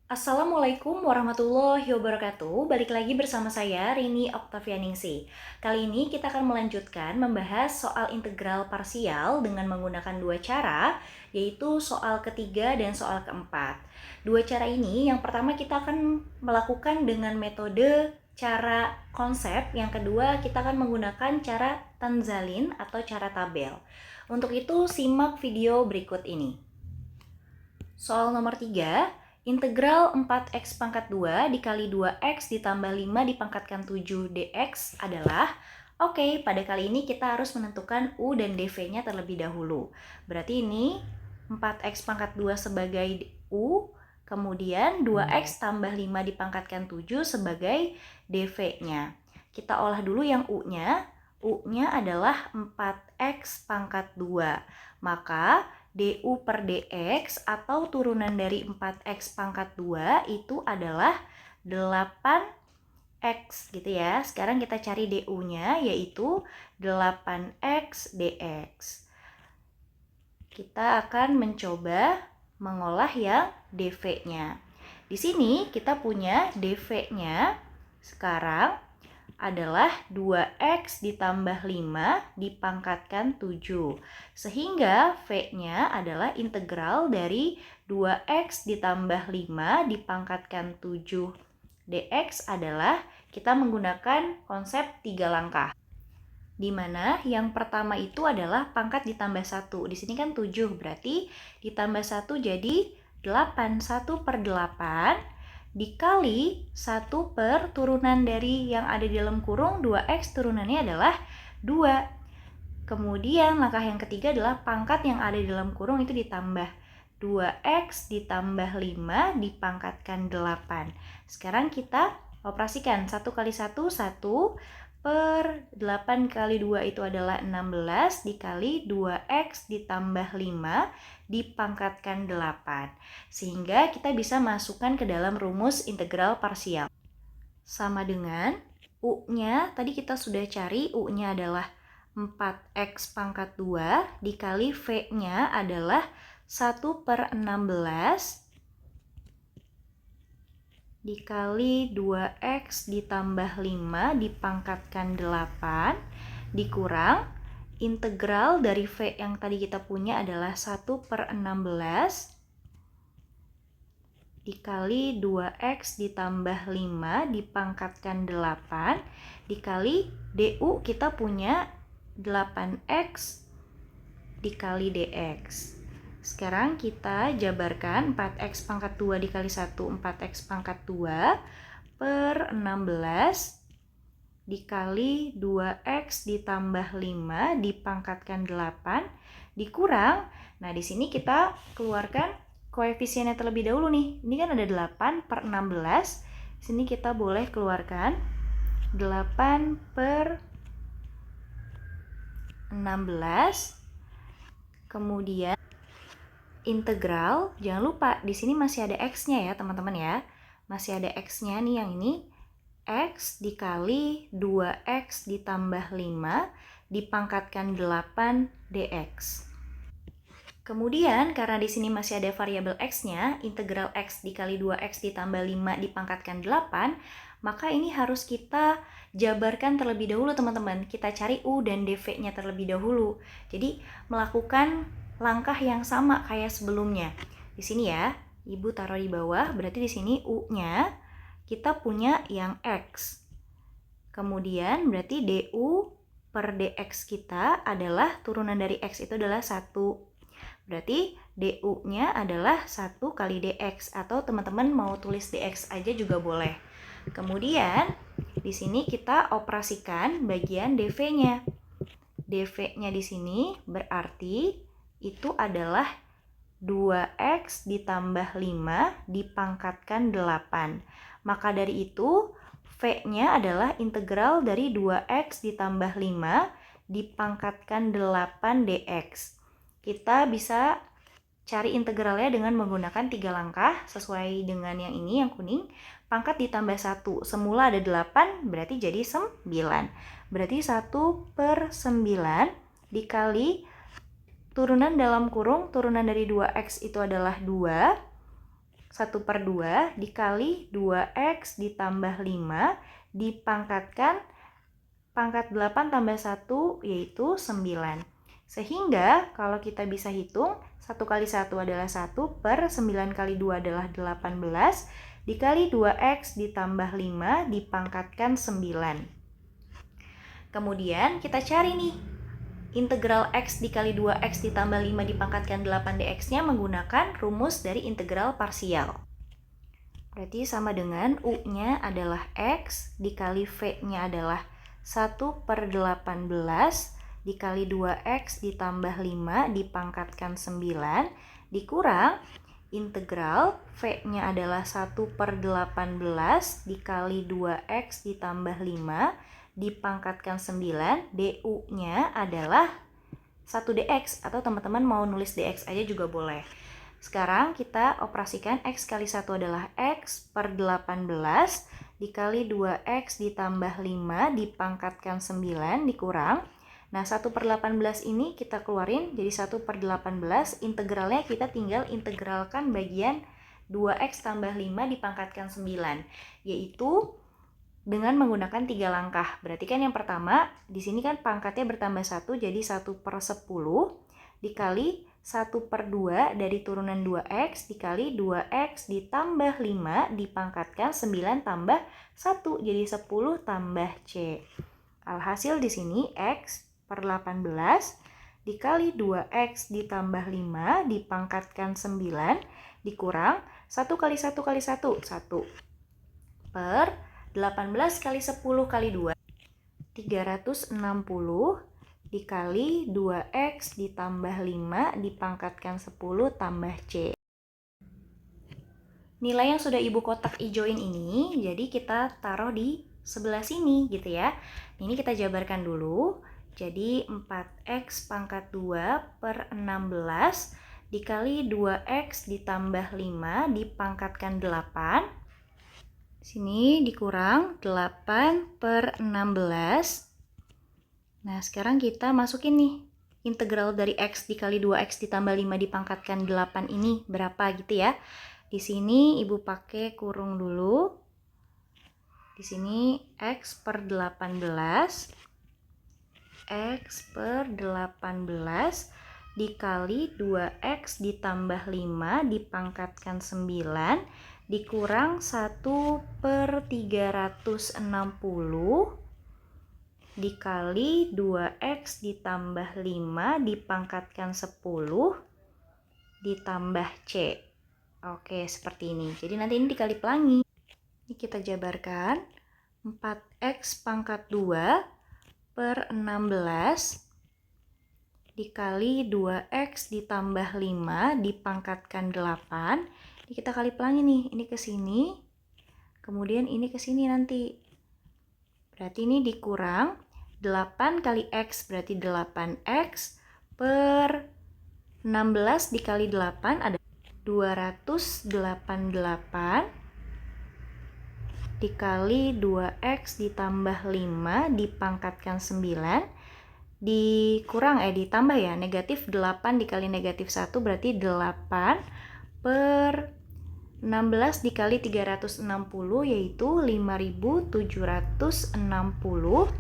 Assalamualaikum warahmatullahi wabarakatuh. Balik lagi bersama saya Rini Oktavianingsih. Kali ini kita akan melanjutkan membahas soal integral parsial dengan menggunakan dua cara, yaitu soal ketiga dan soal keempat. Dua cara ini, yang pertama kita akan melakukan dengan metode cara konsep, yang kedua kita akan menggunakan cara tanzalin atau cara tabel. Untuk itu simak video berikut ini. Soal nomor 3, integral 4x pangkat 2 dikali 2x ditambah 5 dipangkatkan 7 dx adalah, oke, pada kali ini kita harus menentukan u dan dv-nya terlebih dahulu. Berarti ini 4x pangkat 2 sebagai u, kemudian 2x tambah 5 dipangkatkan 7 sebagai dv-nya. Kita olah dulu yang u-nya. U-nya adalah 4x pangkat 2. Maka du per dx atau turunan dari 4x pangkat 2 itu adalah 8x gitu ya. Sekarang kita cari du-nya yaitu 8x dx. Kita akan mencoba mengolah yang dv-nya. Di sini kita punya dv-nya sekarang adalah 2x ditambah 5 dipangkatkan 7. Sehingga V-nya adalah integral dari 2x ditambah 5 dipangkatkan 7 dx adalah kita menggunakan konsep 3 langkah. Di mana yang pertama itu adalah pangkat ditambah 1. Di sini kan 7, berarti ditambah 1 jadi 8. 1 per 8 dikali 1 per turunan dari yang ada di dalam kurung 2x turunannya adalah 2. Kemudian langkah yang ketiga adalah pangkat yang ada di dalam kurung itu ditambah 2x ditambah 5 dipangkatkan 8. Sekarang kita operasikan 1 kali 1, 1 per 8 kali 2 itu adalah 16 dikali 2x ditambah 5 dipangkatkan 8. Sehingga kita bisa masukkan ke dalam rumus integral parsial. Sama dengan u-nya, tadi kita sudah cari u-nya adalah 4x pangkat 2 dikali v-nya adalah 1 per 16 dikali 2x ditambah 5 dipangkatkan 8 dikurang integral dari V yang tadi kita punya adalah 1 per 16 dikali 2x ditambah 5 dipangkatkan 8 dikali du kita punya 8x dikali dx. Sekarang kita jabarkan 4x pangkat 2 dikali 1, 4x pangkat 2 per 16 dikali 2x ditambah 5 dipangkatkan 8 dikurang. Nah, di sini kita keluarkan koefisiennya terlebih dahulu nih. Ini kan ada 8 per 16. Di sini kita boleh keluarkan 8 per 16. Kemudian integral, jangan lupa di sini masih ada x-nya ya teman-teman ya. Masih ada x-nya nih yang ini. X dikali 2x ditambah 5 dipangkatkan 8 dx. Kemudian karena di sini masih ada variabel x-nya, integral x dikali 2x ditambah 5 dipangkatkan 8, maka ini harus kita jabarkan terlebih dahulu teman-teman. Kita cari u dan dv-nya terlebih dahulu. Jadi melakukan langkah yang sama kayak sebelumnya. Di sini ya, Ibu taruh di bawah, berarti di sini u-nya kita punya yang x. Kemudian berarti du per dx kita adalah turunan dari x itu adalah 1. Berarti du-nya adalah 1 kali dx, atau teman-teman mau tulis dx aja juga boleh. Kemudian di sini kita operasikan bagian dv-nya. dv-nya di sini berarti itu adalah 2x ditambah 5 dipangkatkan 8. Maka dari itu V-nya adalah integral dari 2x ditambah 5 dipangkatkan 8 dx. Kita bisa cari integralnya dengan menggunakan 3 langkah sesuai dengan yang ini, yang kuning. Pangkat ditambah 1, semula ada 8, berarti jadi 9. Berarti 1 per 9 dikali turunan dalam kurung, turunan dari 2x itu adalah 2, 1/2 dikali 2x ditambah 5 dipangkatkan pangkat 8 tambah 1 yaitu 9. Sehingga kalau kita bisa hitung 1 kali 1 adalah 1 per 9 kali 2 adalah 18 dikali 2x ditambah 5 dipangkatkan 9. Kemudian kita cari nih integral x dikali 2x ditambah 5 dipangkatkan 8 dx-nya menggunakan rumus dari integral parsial. Berarti sama dengan u-nya adalah x dikali v-nya adalah 1/18 dikali 2x ditambah 5 dipangkatkan 9 dikurang integral v-nya adalah 1/18 dikali 2x ditambah 5 dipangkatkan 9, du-nya adalah 1 dx, atau teman-teman mau nulis dx aja juga boleh. Sekarang kita operasikan x kali 1 adalah x per 18 dikali 2x ditambah 5 dipangkatkan 9 dikurang. Nah 1/18 ini kita keluarin jadi 1/18, integralnya kita tinggal integralkan bagian 2x tambah 5 dipangkatkan 9, yaitu dengan menggunakan 3 langkah. Berarti kan yang pertama, di sini kan pangkatnya bertambah 1, jadi 1/10 dikali 1/2 dari turunan 2x dikali 2x ditambah 5 dipangkatkan 9 tambah 1, jadi 10 tambah c. Alhasil di sini x per 18 dikali 2x ditambah 5 dipangkatkan 9 dikurang 1 kali 1 kali 1, 1 per 18 kali 10 kali 2, 360 dikali 2x ditambah 5 dipangkatkan 10 tambah c. Nilai yang sudah ibu kotak hijauin ini, jadi kita taruh di sebelah sini gitu ya. Ini kita jabarkan dulu. Jadi 4x pangkat 2 per 16 dikali 2x ditambah 5 dipangkatkan 8. Sini dikurang 8/16. Nah, sekarang kita masukin nih integral dari x dikali 2x ditambah 5 dipangkatkan 8 ini berapa gitu ya. Di sini ibu pakai kurung dulu. Di sini x per 18. X per 18 dikali 2x ditambah 5 dipangkatkan 9 dikurang 1/360 dikali 2x ditambah 5 dipangkatkan 10 ditambah c. Oke, seperti ini. Jadi nanti ini dikali pelangi. Ini kita jabarkan 4x pangkat 2 per 16 dikali 2x ditambah 5 dipangkatkan 8. Ini kita kali pelangi nih, ini ke sini, kemudian ini ke sini nanti. Berarti ini dikurang 8 kali x, berarti 8x per 16 dikali 8 ada 288 dikali 2x ditambah 5 dipangkatkan 9 ditambah ya, negatif 8 dikali negatif 1 berarti 8 per 16 dikali 360 yaitu 5760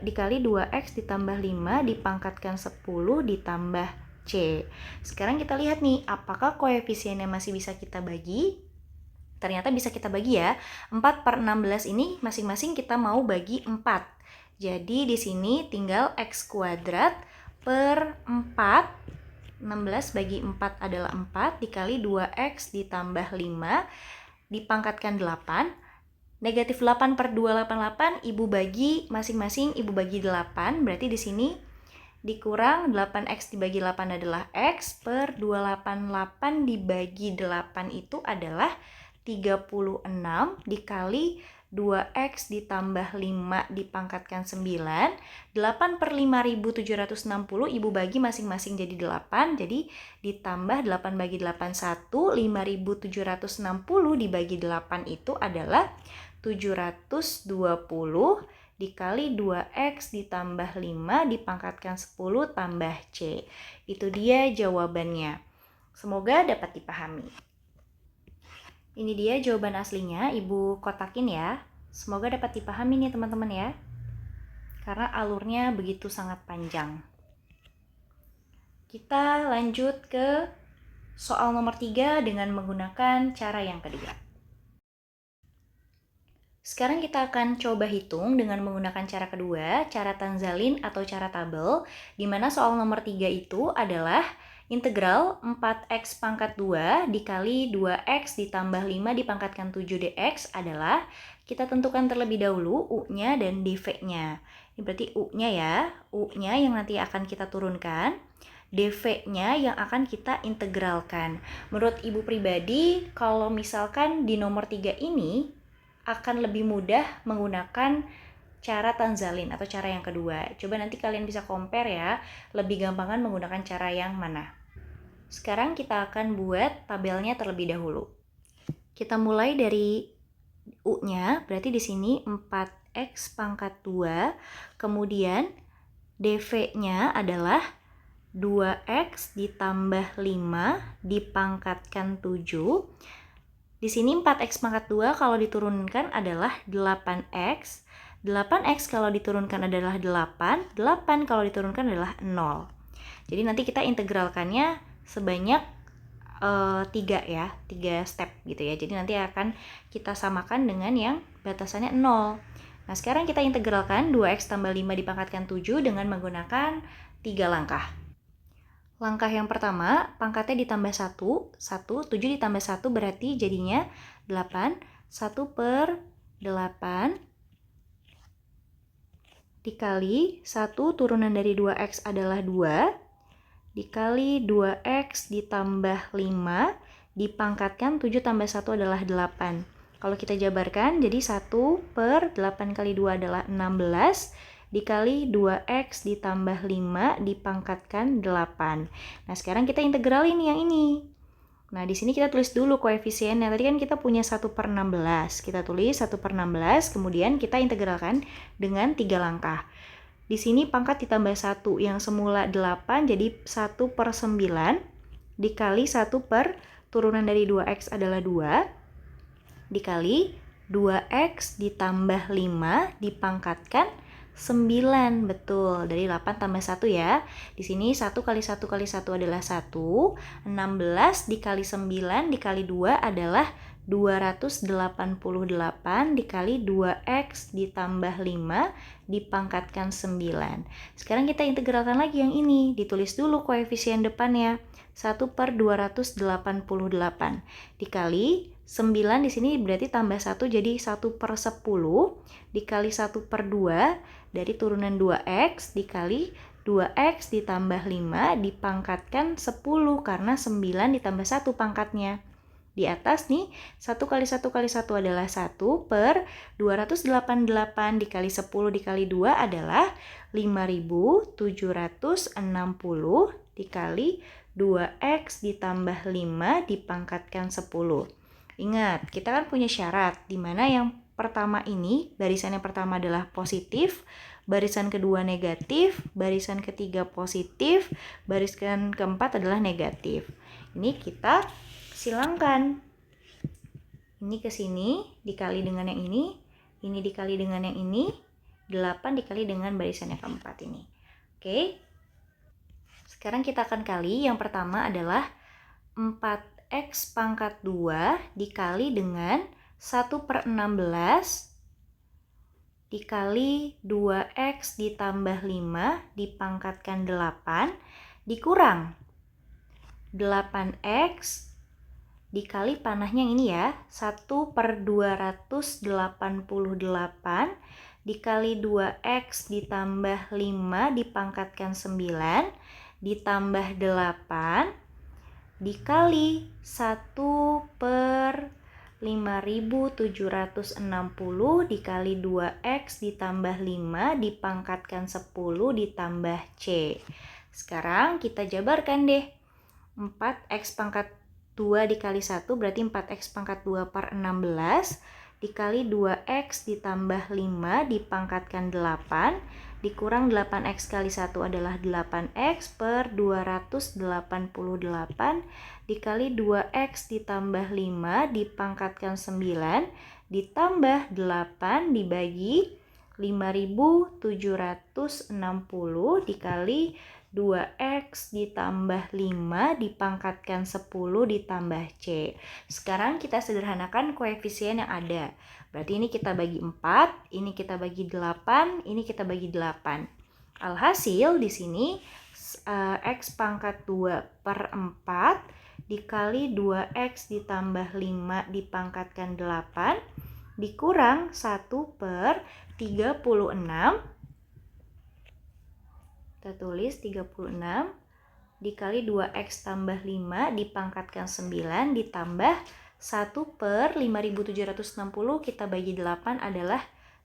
dikali 2x ditambah 5 dipangkatkan 10 ditambah c. Sekarang kita lihat nih, apakah koefisiennya masih bisa kita bagi? Ternyata bisa kita bagi ya. 4/16 ini masing-masing kita mau bagi 4. Jadi di sini tinggal x kuadrat per 4. 16 bagi 4 adalah 4 dikali 2x ditambah 5 dipangkatkan 8. Negatif 8/288 ibu bagi masing-masing ibu bagi 8. Berarti di sini dikurang 8x dibagi 8 adalah x per 288 dibagi 8 itu adalah 36 dikali 2x ditambah 5 dipangkatkan 9. 8/5760 ibu bagi masing-masing jadi 8. Jadi ditambah 8 bagi 8 1. 5760 dibagi 8 itu adalah 720 dikali 2x ditambah 5 dipangkatkan 10 tambah c. Itu dia jawabannya. Semoga dapat dipahami. Ini dia jawaban aslinya, Ibu kotakin ya. Semoga dapat dipahami nih teman-teman ya. Karena alurnya begitu sangat panjang. Kita lanjut ke soal nomor 3 dengan menggunakan cara yang kedua. Sekarang kita akan coba hitung dengan menggunakan cara kedua, cara tanzalin atau cara tabel, di mana soal nomor 3 itu adalah integral 4x pangkat 2 dikali 2x ditambah 5 dipangkatkan 7 dx adalah, kita tentukan terlebih dahulu u-nya dan dv-nya. Ini berarti u-nya ya, u-nya yang nanti akan kita turunkan, dv-nya yang akan kita integralkan. Menurut Ibu pribadi, kalau misalkan di nomor 3 ini, akan lebih mudah menggunakan cara tanzalin atau cara yang kedua. Coba nanti kalian bisa compare ya, lebih gampangan menggunakan cara yang mana. Sekarang kita akan buat tabelnya terlebih dahulu. Kita mulai dari u-nya, berarti di sini 4x pangkat 2, kemudian dv-nya adalah 2x ditambah 5 dipangkatkan 7. Di sini 4x pangkat 2 kalau diturunkan adalah 8x. 8x kalau diturunkan adalah 8. 8 kalau diturunkan adalah 0. Jadi nanti kita integralkannya sebanyak 3 ya, 3 step gitu ya. Jadi nanti akan kita samakan dengan yang batasannya 0. Nah sekarang kita integralkan 2x tambah 5 dipangkatkan 7 dengan menggunakan 3 langkah. Langkah yang pertama, pangkatnya ditambah 1, 7 ditambah 1 berarti jadinya 8, 1 per 8 dikali 1 turunan dari 2x adalah 2, dikali 2x ditambah 5, dipangkatkan 7 tambah 1 adalah 8. Kalau kita jabarkan, jadi 1 per 8 kali 2 adalah 16, dikali 2x ditambah 5 dipangkatkan 8. Nah, sekarang kita integral ini yang ini. Nah, di sini kita tulis dulu koefisiennya. Tadi kan kita punya 1 per 16. Kita tulis 1 per 16, kemudian kita integralkan dengan 3 langkah. Di sini pangkat ditambah 1 yang semula 8, jadi 1 per 9, dikali 1 per turunan dari 2x adalah 2, dikali 2x ditambah 5 dipangkatkan 9, betul, dari 8 tambah 1 ya. Di sini 1 kali 1 kali 1 adalah 1, 16 dikali 9 dikali 2 adalah 288 dikali 2x ditambah 5 dipangkatkan 9. Sekarang kita integralkan lagi yang ini, ditulis dulu koefisien depannya. 1 per 288 dikali 9 di sini berarti tambah 1 jadi 1 per 10 dikali 1 per 2 dari turunan 2x dikali 2x ditambah 5 dipangkatkan 10 karena 9 ditambah 1 pangkatnya. Di atas nih 1 kali 1 kali 1 adalah 1 per 288 dikali 10 dikali 2 adalah 5760 dikali 2x ditambah 5 dipangkatkan 10. Ingat, kita kan punya syarat di mana yang pertama ini, barisan yang pertama adalah positif, barisan kedua negatif, barisan ketiga positif, barisan keempat adalah negatif. Ini kita silangkan. Ini ke sini dikali dengan yang ini dikali dengan yang ini, 8 dikali dengan barisan yang keempat ini. Oke. Sekarang kita akan kali, yang pertama adalah 4x pangkat 2 dikali dengan 1 per 16 dikali 2x ditambah 5 dipangkatkan 8 dikurang 8x dikali panahnya ini ya, 1 per 288 dikali 2x ditambah 5 dipangkatkan 9 ditambah 8 dikali 1 per 5760 dikali 2x ditambah 5 dipangkatkan 10 ditambah c. Sekarang kita jabarkan deh. 4x pangkat 2 dikali 1 berarti 4x pangkat 2 per 16 dikali 2x ditambah 5 dipangkatkan 8 dikurang 8x kali 1 adalah 8x per 288 dikali 2x ditambah 5 dipangkatkan 9 ditambah 8 dibagi 5.760 dikali 2x ditambah 5 dipangkatkan 10 ditambah C. Sekarang kita sederhanakan koefisien yang ada. Berarti ini kita bagi 4, ini kita bagi 8, ini kita bagi 8. Alhasil di sini x pangkat 2 per 4 dikali 2x ditambah 5 dipangkatkan 8 dikurang 1 per 36. Kita tulis 36 dikali 2x tambah 5 dipangkatkan 9 ditambah 1 per 5.760 kita bagi 8 adalah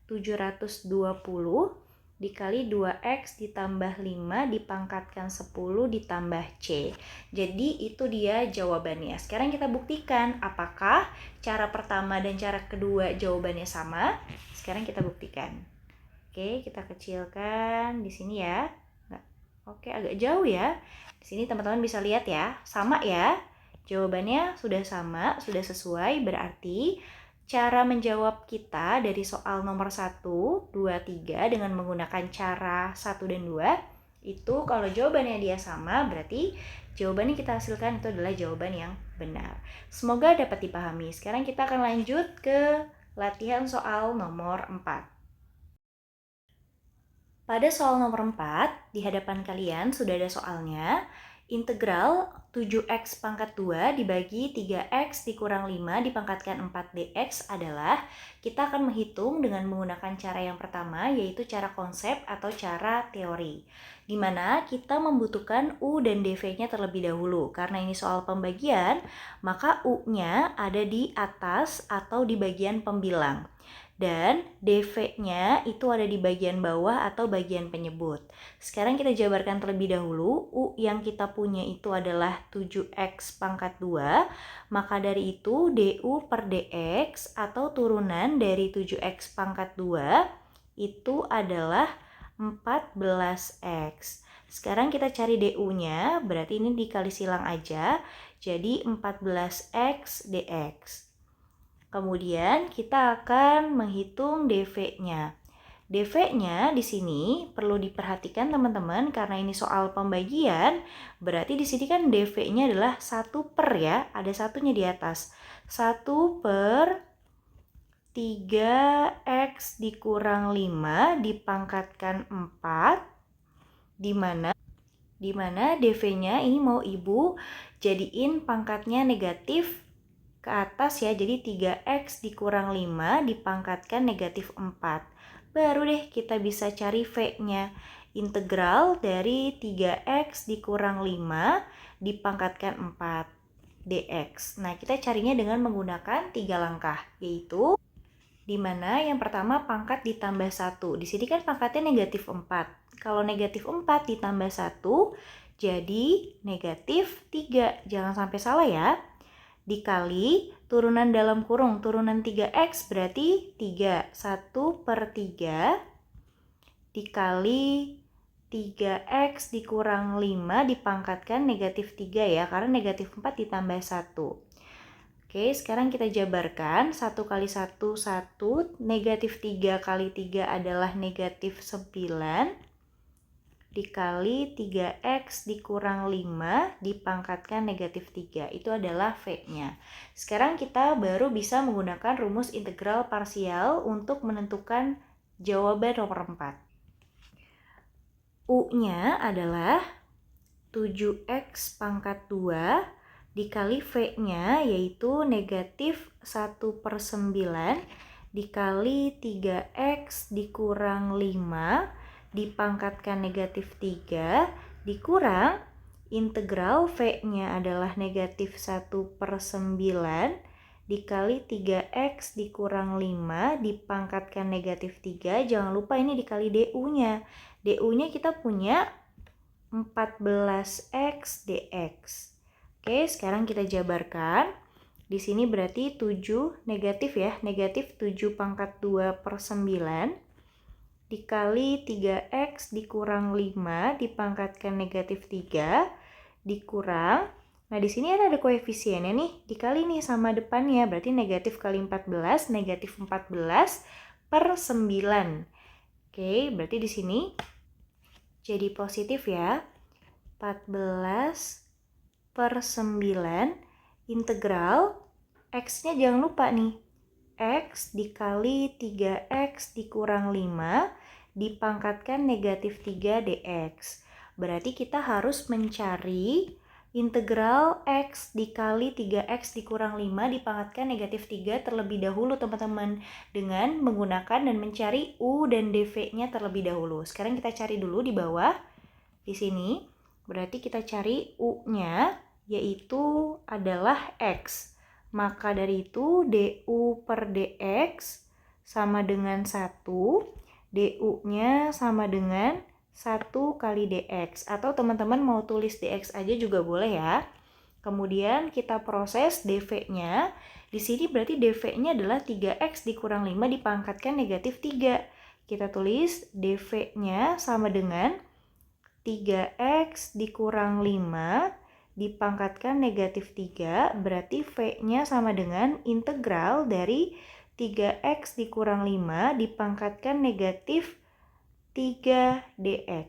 720 dikali 2x ditambah 5 dipangkatkan 10 ditambah C. Jadi itu dia jawabannya. Sekarang kita buktikan apakah cara pertama dan cara kedua jawabannya sama. Sekarang kita buktikan. Oke, kita kecilkan di sini ya. Oke, agak jauh ya. Di sini teman-teman bisa lihat ya, sama ya. Jawabannya sudah sama, sudah sesuai, berarti cara menjawab kita dari soal nomor 1, 2, 3 dengan menggunakan cara 1 dan 2, itu kalau jawabannya dia sama, berarti jawaban yang kita hasilkan itu adalah jawaban yang benar. Semoga dapat dipahami. Sekarang kita akan lanjut ke latihan soal nomor 4. Pada soal nomor 4, di hadapan kalian sudah ada soalnya. Integral 7x pangkat 2 dibagi 3x dikurang 5 dipangkatkan 4 dx adalah, kita akan menghitung dengan menggunakan cara yang pertama, yaitu cara konsep atau cara teori. Di mana kita membutuhkan U dan dv-nya terlebih dahulu. Karena ini soal pembagian, maka U-nya ada di atas atau di bagian pembilang. Dan dv-nya itu ada di bagian bawah atau bagian penyebut. Sekarang kita jabarkan terlebih dahulu. U yang kita punya itu adalah 7x pangkat 2. Maka dari itu du per dx atau turunan dari 7x pangkat 2 itu adalah 14x. Sekarang kita cari du-nya, berarti ini dikali silang aja. Jadi 14x dx. Kemudian kita akan menghitung dv-nya. dv-nya di sini perlu diperhatikan teman-teman, karena ini soal pembagian, berarti di sini kan dv-nya adalah 1 per ya, ada satunya di atas. 1 per 3x dikurang 5 dipangkatkan 4, di mana dv-nya ini mau ibu jadiin pangkatnya negatif ke atas ya, jadi 3x dikurang 5 dipangkatkan negatif 4. Baru deh kita bisa cari v-nya. Integral dari 3x dikurang 5 dipangkatkan 4 dx. Nah, kita carinya dengan menggunakan 3 langkah, yaitu di mana yang pertama pangkat ditambah 1. Di sini kan pangkatnya negatif 4. Kalau negatif 4 ditambah 1 jadi negatif 3. Jangan sampai salah ya. Dikali turunan dalam kurung, turunan 3x berarti 3. 1 per 3 dikali 3x dikurang 5 dipangkatkan negatif 3 ya, karena negatif 4 ditambah 1. Oke, sekarang kita jabarkan. 1 kali 1, 1. Negatif 3 kali 3 adalah negatif 9. Dikali 3x dikurang 5 dipangkatkan negatif 3. Itu adalah v-nya. Sekarang kita baru bisa menggunakan rumus integral parsial untuk menentukan jawaban nomor 4. U-nya adalah 7x pangkat 2 dikali v-nya yaitu negatif 1 per 9 dikali 3x dikurang 5 dipangkatkan negatif 3 dikurang integral v-nya adalah negatif 1 per 9 dikali 3x dikurang 5 dipangkatkan negatif 3. Jangan lupa ini dikali du-nya. Du-nya kita punya 14x dx. Oke, sekarang kita jabarkan. Di sini berarti 7 negatif ya, negatif 7 pangkat 2 per 9 dikali 3x dikurang 5 dipangkatkan negatif 3 dikurang, nah di sini ada koefisiennya nih, dikali nih sama depannya, berarti negatif kali 14, negatif 14 per 9. Oke, berarti di sini jadi positif ya, 14 per 9 integral, x-nya jangan lupa nih, x dikali 3x dikurang 5 dipangkatkan negatif 3 dx. Berarti kita harus mencari integral x dikali 3x dikurang 5 dipangkatkan negatif 3 terlebih dahulu teman-teman, dengan menggunakan dan mencari u dan dv-nya terlebih dahulu. Sekarang kita cari dulu di bawah. Di sini berarti kita cari u-nya, yaitu adalah x. Maka dari itu du per dx sama dengan 1, du-nya sama dengan 1 kali dx. Atau teman-teman mau tulis dx aja juga boleh ya. Kemudian kita proses dv-nya. Di sini berarti dv-nya adalah 3x dikurang 5 dipangkatkan negatif 3. Kita tulis dv-nya sama dengan 3x dikurang 5 dipangkatkan negatif 3, berarti V-nya sama dengan integral dari 3x dikurang 5 dipangkatkan negatif 3 dx.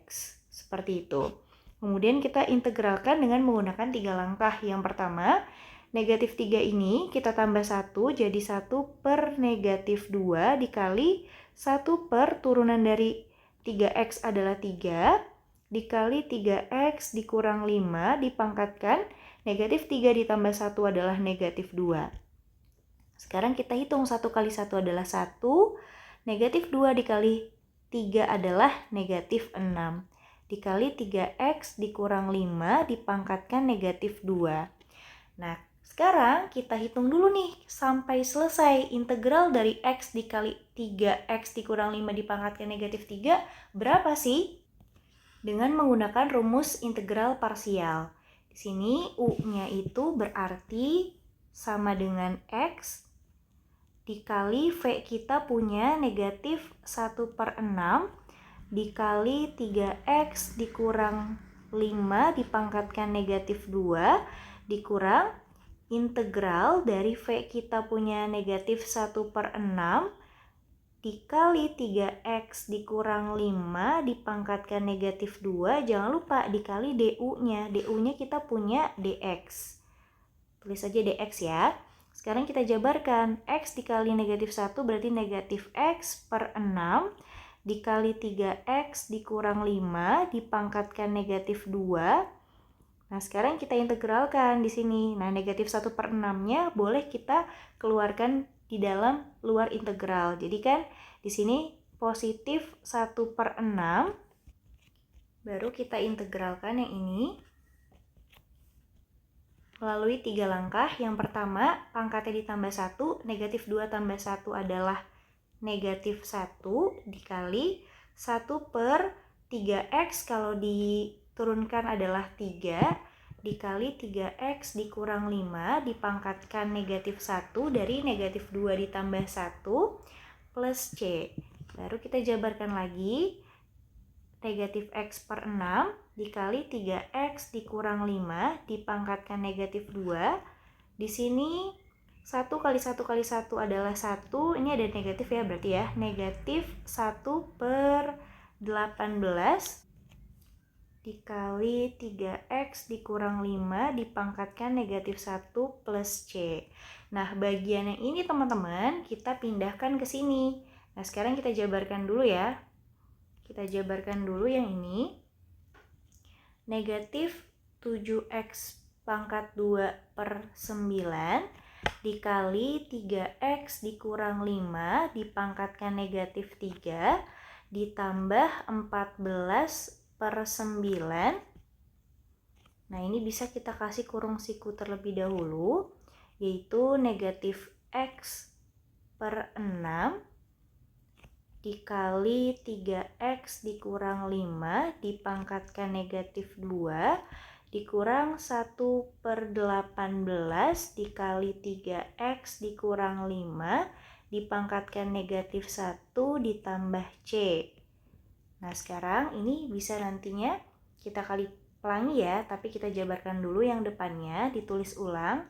Seperti itu. Kemudian kita integralkan dengan menggunakan 3 langkah. Yang pertama, negatif 3 ini kita tambah 1, jadi 1 per negatif 2 dikali 1 per turunan dari 3x adalah 3, dikali 3x dikurang 5 dipangkatkan negatif 3 ditambah 1 adalah negatif 2. Sekarang kita hitung 1 kali 1 adalah 1, negatif 2 dikali 3 adalah negatif 6. Dikali 3x dikurang 5 dipangkatkan negatif 2. Nah, sekarang kita hitung dulu nih sampai selesai. Integral dari x dikali 3x dikurang 5 dipangkatkan negatif 3 berapa sih? Dengan menggunakan rumus integral parsial. Di sini u-nya itu berarti sama dengan x dikali v kita punya negatif 1 per 6 dikali 3x dikurang 5 dipangkatkan negatif 2 dikurang integral dari v kita punya negatif 1 per 6 dikali 3x dikurang 5 dipangkatkan negatif 2, jangan lupa dikali du-nya. Du-nya kita punya dx. Tulis aja dx ya. Sekarang kita jabarkan. X dikali negatif 1 berarti negatif x per 6 dikali 3x dikurang 5 dipangkatkan negatif 2. Nah, sekarang kita integralkan di sini. Nah, negatif 1 per 6-nya boleh kita keluarkan di dalam luar integral. Jadi kan di sini positif 1 per 6. Baru kita integralkan yang ini melalui 3 langkah. Yang pertama, pangkatnya ditambah 1, negatif 2 tambah 1 adalah negatif 1 dikali 1 per 3x kalau diturunkan adalah 3 dikali 3x dikurang 5 dipangkatkan negatif 1 dari negatif 2 ditambah 1 plus c. Baru kita jabarkan lagi, negatif x per 6 dikali 3x dikurang 5 dipangkatkan negatif 2. Di sini 1 kali 1 kali 1 adalah 1, ini ada negatif ya berarti ya, negatif 1 per 18 dikali 3x dikurang 5 dipangkatkan negatif 1 plus c. Nah, bagian yang ini teman-teman kita pindahkan ke sini. Nah, sekarang kita jabarkan dulu ya. Kita jabarkan dulu yang ini. Negatif 7x pangkat 2 per 9 dikali 3x dikurang 5 dipangkatkan negatif 3 ditambah 14 per 9. Nah, ini bisa kita kasih kurung siku terlebih dahulu, yaitu negatif x per 6 dikali 3x dikurang 5 dipangkatkan negatif 2 dikurang 1 per 18 dikali 3x dikurang 5 dipangkatkan negatif 1 ditambah c. Nah, sekarang ini bisa nantinya kita kali pelangi ya, tapi kita jabarkan dulu yang depannya, ditulis ulang.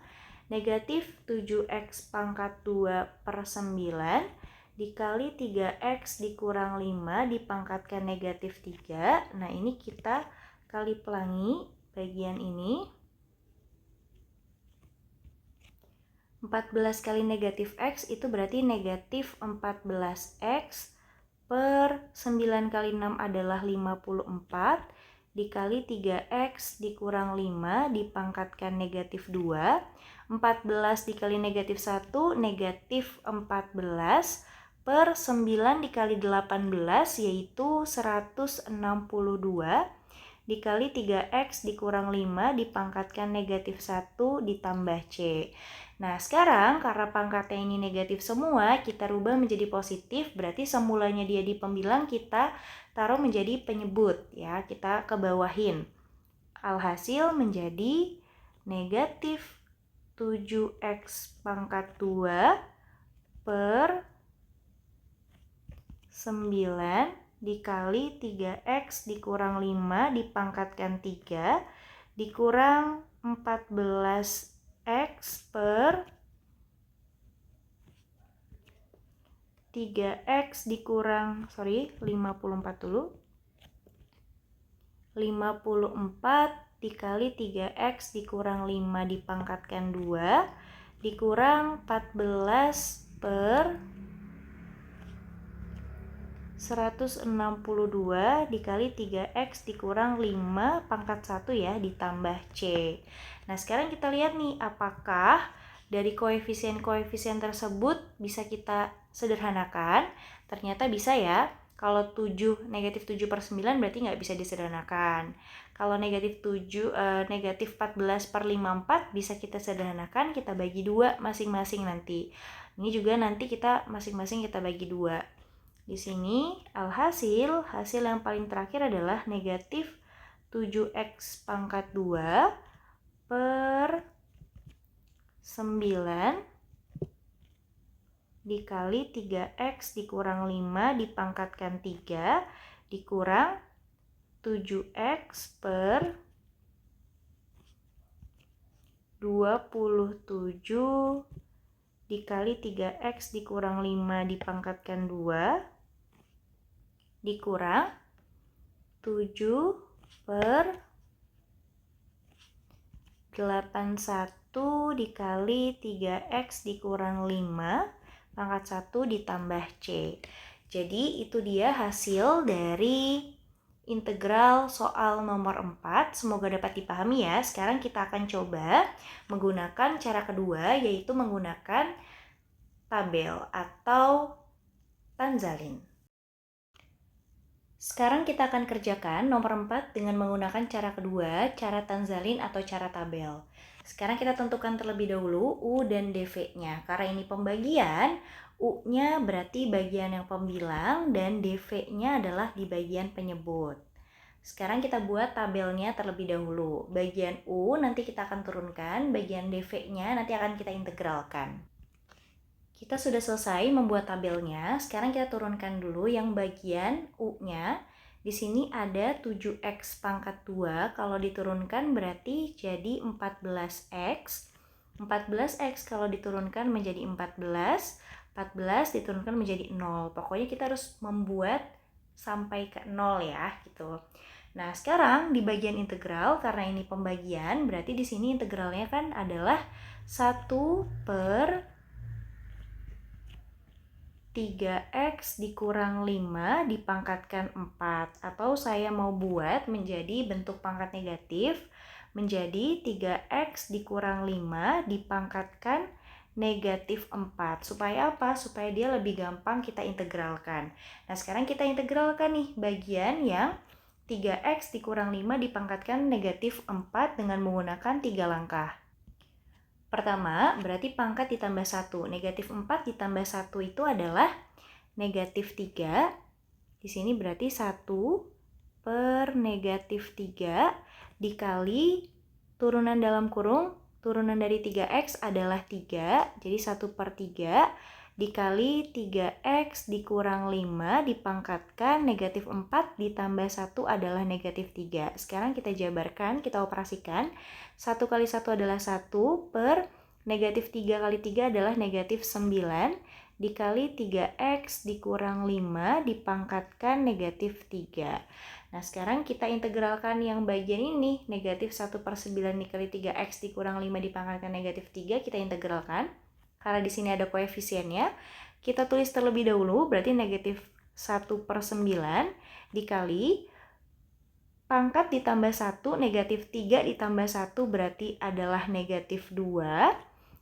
Negatif 7x pangkat 2 per 9 dikali 3x dikurang 5 dipangkatkan negatif 3. Nah, ini kita kali pelangi bagian ini. 14 kali negatif x itu berarti negatif 14x per 9 kali 6 adalah 54 dikali 3x dikurang 5 dipangkatkan negatif 2. 14 dikali negatif 1 negatif 14 per 9 dikali 18 yaitu 162 dikali 3x dikurang 5 dipangkatkan negatif 1 ditambah C. Nah, sekarang karena pangkatnya ini negatif semua, kita rubah menjadi positif, berarti semulanya dia di pembilang kita taruh menjadi penyebut ya, kita kebawahin. Alhasil menjadi negatif 7x pangkat 2 per 9 dikali 3x dikurang 5 dipangkatkan 3 dikurang 14x per 3x dikurang 54 dulu. 54 dikali 3x dikurang 5 dipangkatkan 2 dikurang 14 per 162 dikali 3x dikurang 5 pangkat 1 ya ditambah C. Nah, sekarang kita lihat nih apakah dari koefisien-koefisien tersebut bisa kita sederhanakan. Ternyata bisa ya. Kalau negatif 7 per 9 berarti nggak bisa disederhanakan. Kalau negatif 14 per 54 bisa kita sederhanakan, kita bagi 2 masing-masing nanti. Ini juga nanti kita masing-masing kita bagi 2. Di sini hasil yang paling terakhir adalah negatif 7x pangkat 2 per 9 dikali 3x dikurang 5 dipangkatkan 3 dikurang 7x per 27 dikali 3x dikurang 5 dipangkatkan 2 dikurang 7 per 81 dikali 3x dikurang 5 pangkat 1 ditambah C. Jadi itu dia hasil dari integral soal nomor 4. Semoga dapat dipahami ya. Sekarang kita akan coba menggunakan cara kedua, yaitu menggunakan tabel atau tanzalin. Sekarang kita akan kerjakan nomor 4 dengan menggunakan cara kedua, cara tanzalin atau cara tabel. Sekarang kita tentukan terlebih dahulu U dan dv-nya. Karena ini pembagian, U-nya berarti bagian yang pembilang dan dv-nya adalah di bagian penyebut. Sekarang kita buat tabelnya terlebih dahulu. Bagian U nanti kita akan turunkan, bagian dv-nya nanti akan kita integralkan. Kita sudah selesai membuat tabelnya. Sekarang kita turunkan dulu yang bagian U-nya. Di sini ada 7x pangkat 2. Kalau diturunkan berarti jadi 14x. 14x kalau diturunkan menjadi 14. 14 diturunkan menjadi 0. Pokoknya kita harus membuat sampai ke 0 ya, gitu. Nah, sekarang di bagian integral, karena ini pembagian, berarti di sini integralnya kan adalah 1 per 3x dikurang 5 dipangkatkan 4. Atau saya mau buat menjadi bentuk pangkat negatif, menjadi 3x dikurang 5 dipangkatkan negatif 4. Supaya apa? Supaya dia lebih gampang kita integralkan. Nah, sekarang kita integralkan nih bagian yang 3x dikurang 5 dipangkatkan negatif 4 dengan menggunakan 3 langkah. Pertama, berarti pangkat ditambah 1. Negatif 4 ditambah 1 itu adalah negatif 3. Di sini berarti 1 per negatif 3 dikali turunan dalam kurung. Turunan dari 3x adalah 3. Jadi 1 per 3 dikali 3x dikurang 5 dipangkatkan negatif 4 ditambah 1 adalah negatif 3. Sekarang kita jabarkan, kita operasikan. 1 kali 1 adalah 1 per negatif 3 kali 3 adalah negatif 9 dikali 3x dikurang 5 dipangkatkan negatif 3. Nah, sekarang kita integralkan yang bagian ini, negatif 1 per 9 dikali 3x dikurang 5 dipangkatkan negatif 3, kita integralkan. Karena di sini ada koefisiennya, kita tulis terlebih dahulu, berarti negatif 1 per 9 dikali pangkat ditambah 1, negatif 3 ditambah 1 berarti adalah negatif 2.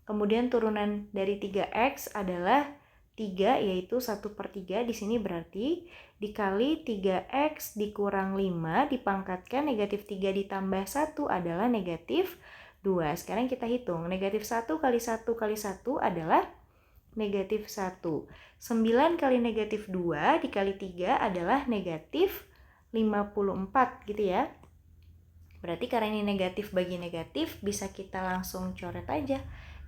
Kemudian turunan dari 3x adalah 3, yaitu 1 per 3. Di sini berarti dikali 3x dikurang 5 dipangkatkan negatif 3 ditambah 1 adalah negatif 2. Sekarang kita hitung. Negatif 1 kali 1 kali 1 adalah negatif 1. 9 kali negatif 2 dikali 3 adalah negatif 54 gitu ya. Berarti karena ini negatif bagi negatif, bisa kita langsung coret aja.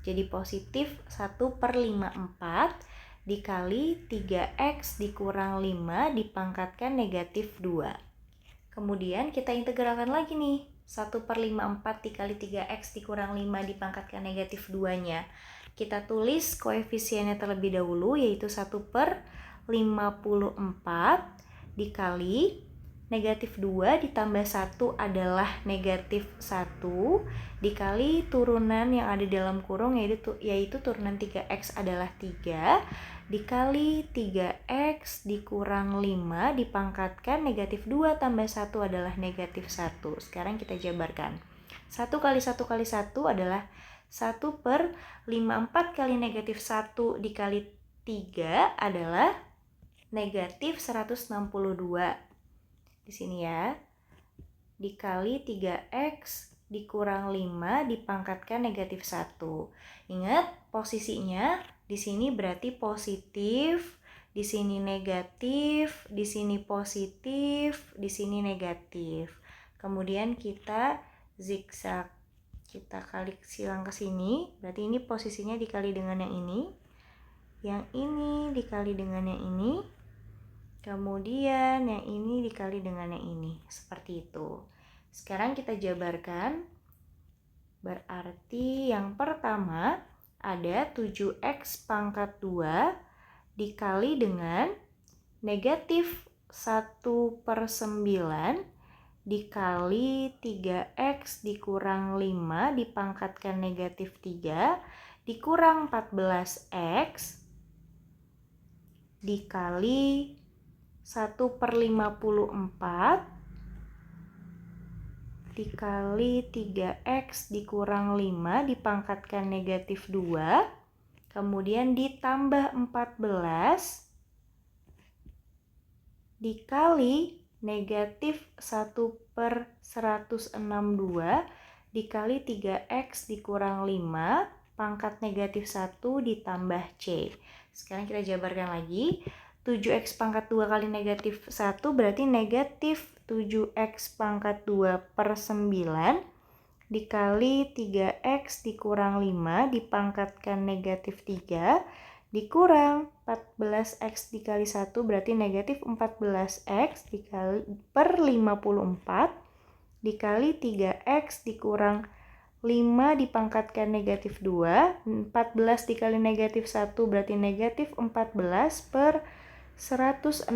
Jadi positif 1 per 54 dikali 3x dikurang 5 dipangkatkan negatif 2. Kemudian kita integralkan lagi nih. 1 per 54 dikali 3x dikurang 5 dipangkatkan negatif 2-nya. Kita tulis koefisiennya terlebih dahulu, yaitu 1 per 54 dikali negatif 2 ditambah 1 adalah negatif 1 dikali turunan yang ada dalam kurung yaitu turunan 3x adalah 3 dikali 3x dikurang 5 dipangkatkan negatif 2 tambah 1 adalah negatif 1. Sekarang kita jabarkan. 1 kali 1 kali 1 adalah 1 per 54 kali negatif 1 dikali 3 adalah negatif 162. Di sini ya, dikali 3x dikurang 5 dipangkatkan negatif 1. Ingat posisinya di sini berarti positif, di sini negatif, di sini positif, di sini negatif. Kemudian kita zigzag, kita kali silang ke sini, berarti ini posisinya dikali dengan yang ini dikali dengan yang ini, kemudian yang ini dikali dengan yang ini, seperti itu. Sekarang kita jabarkan. Berarti yang pertama ada 7x pangkat 2 dikali dengan negatif 1 per 9 dikali 3x dikurang 5 dipangkatkan negatif 3 dikurang 14x dikali 1 per 54 dikali 3x dikurang 5 dipangkatkan negatif 2, kemudian ditambah 14 dikali negatif 1 per 162 dikali 3x dikurang 5 pangkat negatif 1 ditambah c. Sekarang kita jabarkan lagi. 7x pangkat 2 kali negatif 1 berarti negatif 7x pangkat 2 per 9 dikali 3x dikurang 5 dipangkatkan negatif 3 dikurang 14x dikali 1 berarti negatif 14x dikali per 54 dikali 3x dikurang 5 dipangkatkan negatif 2, 14 dikali negatif 1 berarti negatif 14 per 162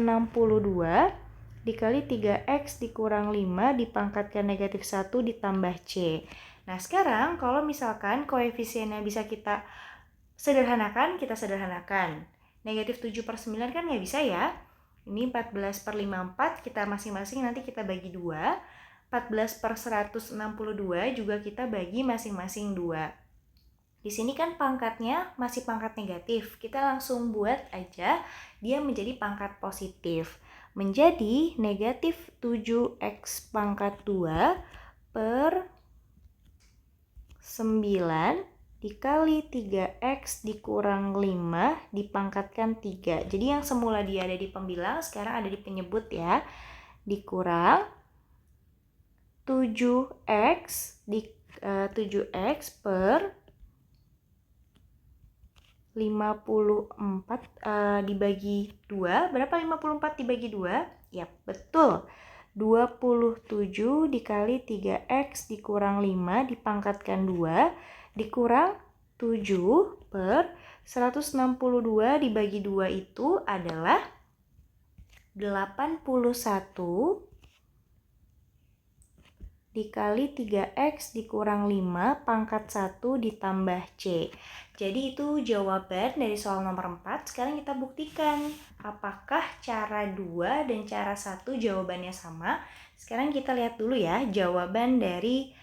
dikali 3x dikurang 5 dipangkatkan negatif 1 ditambah c. Nah, sekarang kalau misalkan koefisiennya bisa kita sederhanakan, kita sederhanakan. Negatif 7 per 9 kan nggak bisa ya. Ini 14 per 54, kita masing-masing nanti kita bagi 2. 14 per 162 juga kita bagi masing-masing 2. Di sini kan pangkatnya masih pangkat negatif. Kita langsung buat aja dia menjadi pangkat positif. Menjadi negatif 7x pangkat 2 per 9 dikali 3x dikurang 5 dipangkatkan 3. Jadi yang semula dia ada di pembilang sekarang ada di penyebut ya. Dikurang 7x per dibagi 2, berapa 54 dibagi 2? Yap, betul. 27 dikali 3x dikurang 5 dipangkatkan 2 dikurang 7 per 162 dibagi 2 itu adalah 81 dikali 3x dikurang 5 pangkat 1 ditambah C. Jadi itu jawaban dari soal nomor 4. Sekarang kita buktikan apakah cara 2 dan cara 1 jawabannya sama. Sekarang kita lihat dulu ya jawaban dari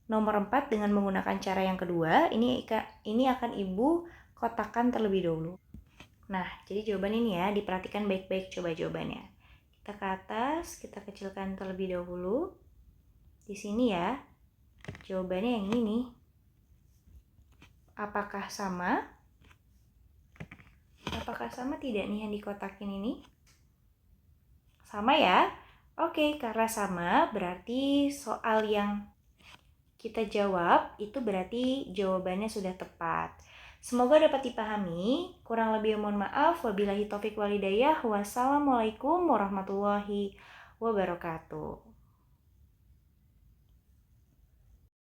nomor 4 dengan menggunakan cara yang kedua. Ini akan Ibu kotakkan terlebih dahulu. Nah, jadi jawaban ini ya, diperhatikan baik-baik coba jawabannya. Kita ke atas, kita kecilkan terlebih dahulu. Di sini ya, jawabannya yang ini nih. Apakah sama? Apakah sama tidak nih yang dikotakin ini? Sama ya? Oke, karena sama berarti soal yang kita jawab itu berarti jawabannya sudah tepat. Semoga dapat dipahami. Kurang lebih mohon maaf. Wabillahi taufik walhidayah. Wassalamualaikum warahmatullahi wabarakatuh.